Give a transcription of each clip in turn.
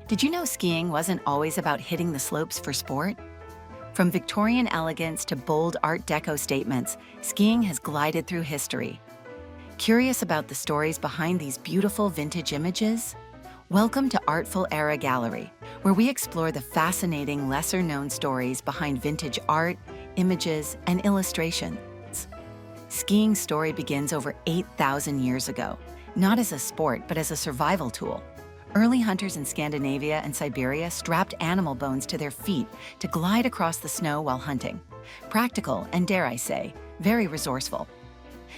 Did you know skiing wasn't always about hitting the slopes for sport? From Victorian elegance to bold Art Deco statements, skiing has glided through history. Curious about the stories behind these beautiful vintage images? Welcome to Artful Era Gallery, where we explore the fascinating lesser-known stories behind vintage art, images, and illustrations. Skiing's story begins over 8,000 years ago, not as a sport, but as a survival tool. Early hunters in Scandinavia and Siberia strapped animal bones to their feet to glide across the snow while hunting. Practical and, dare I say, very resourceful.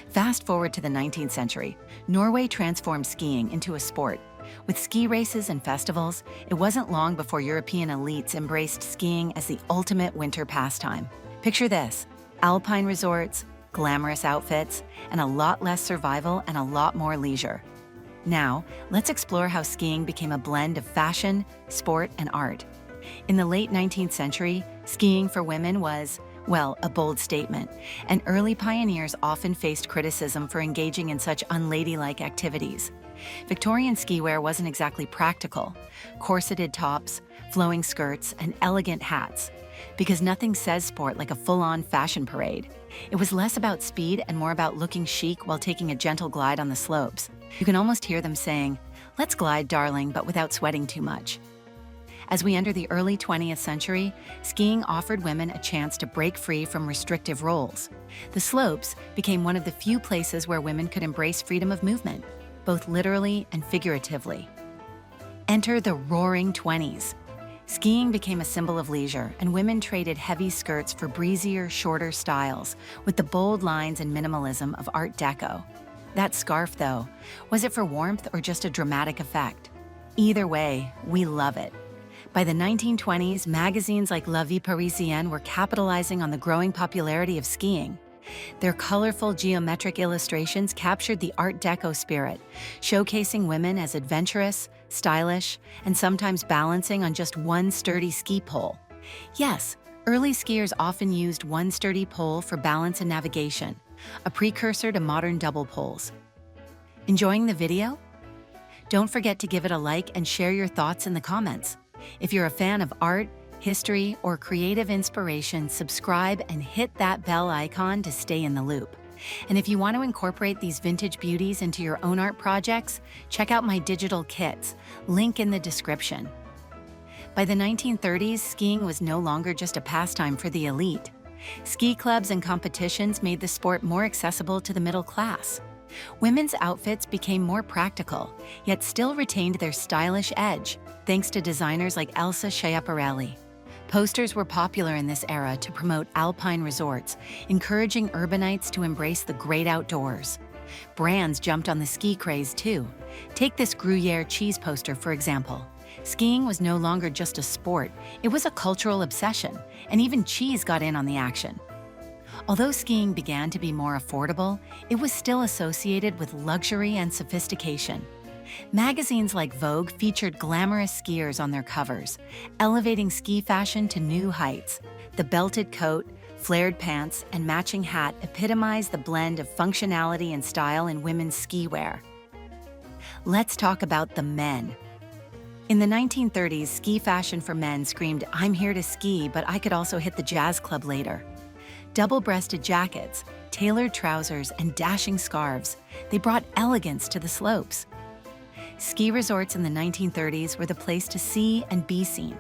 Fast forward to the 19th century, Norway transformed skiing into a sport. With ski races and festivals, it wasn't long before European elites embraced skiing as the ultimate winter pastime. Picture this: alpine resorts, glamorous outfits, and a lot less survival and a lot more leisure. Now, let's explore how skiing became a blend of fashion, sport, and art. In the late 19th century, skiing for women was, well, a bold statement, and early pioneers often faced criticism for engaging in such unladylike activities. Victorian skiwear wasn't exactly practical: corseted tops, flowing skirts, and elegant hats. Because nothing says sport like a full-on fashion parade. It was less about speed and more about looking chic while taking a gentle glide on the slopes. You can almost hear them saying, "Let's glide, darling, but without sweating too much." As we enter the early 20th century, skiing offered women a chance to break free from restrictive roles. The slopes became one of the few places where women could embrace freedom of movement, both literally and figuratively. Enter the Roaring '20s. Skiing became a symbol of leisure, and women traded heavy skirts for breezier, shorter styles, with the bold lines and minimalism of Art Deco. That scarf, though, was it for warmth or just a dramatic effect? Either way, we love it. By the 1920s, magazines like La Vie Parisienne were capitalizing on the growing popularity of skiing. Their colorful geometric illustrations captured the Art Deco spirit, showcasing women as adventurous, stylish, and sometimes balancing on just one sturdy ski pole. Yes, early skiers often used one sturdy pole for balance and navigation, a precursor to modern double poles. Enjoying the video? Don't forget to give it a like and share your thoughts in the comments. If you're a fan of art, history, or creative inspiration, subscribe and hit that bell icon to stay in the loop. And if you want to incorporate these vintage beauties into your own art projects, check out my digital kits, link in the description. By the 1930s, skiing was no longer just a pastime for the elite. Ski clubs and competitions made the sport more accessible to the middle class. Women's outfits became more practical, yet still retained their stylish edge, thanks to designers like Elsa Schiaparelli. Posters were popular in this era to promote alpine resorts, encouraging urbanites to embrace the great outdoors. Brands jumped on the ski craze too. Take this Gruyere cheese poster, for example. Skiing was no longer just a sport, it was a cultural obsession, and even cheese got in on the action. Although skiing began to be more affordable, it was still associated with luxury and sophistication. Magazines like Vogue featured glamorous skiers on their covers, elevating ski fashion to new heights. The belted coat, flared pants, and matching hat epitomize the blend of functionality and style in women's ski wear. Let's talk about the men. In the 1930s, ski fashion for men screamed, "I'm here to ski, but I could also hit the jazz club later." Double-breasted jackets, tailored trousers, and dashing scarves, they brought elegance to the slopes. Ski resorts in the 1930s were the place to see and be seen.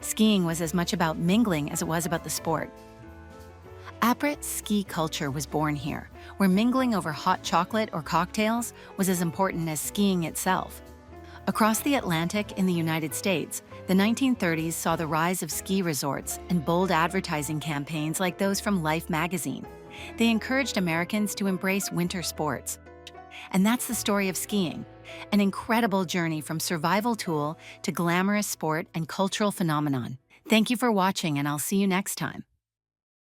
Skiing was as much about mingling as it was about the sport. Après-ski culture was born here, where mingling over hot chocolate or cocktails was as important as skiing itself. Across the Atlantic in the United States, the 1930s saw the rise of ski resorts and bold advertising campaigns like those from Life magazine. They encouraged Americans to embrace winter sports. And that's the story of skiing, an incredible journey from survival tool to glamorous sport and cultural phenomenon. Thank you for watching, and I'll see you next time.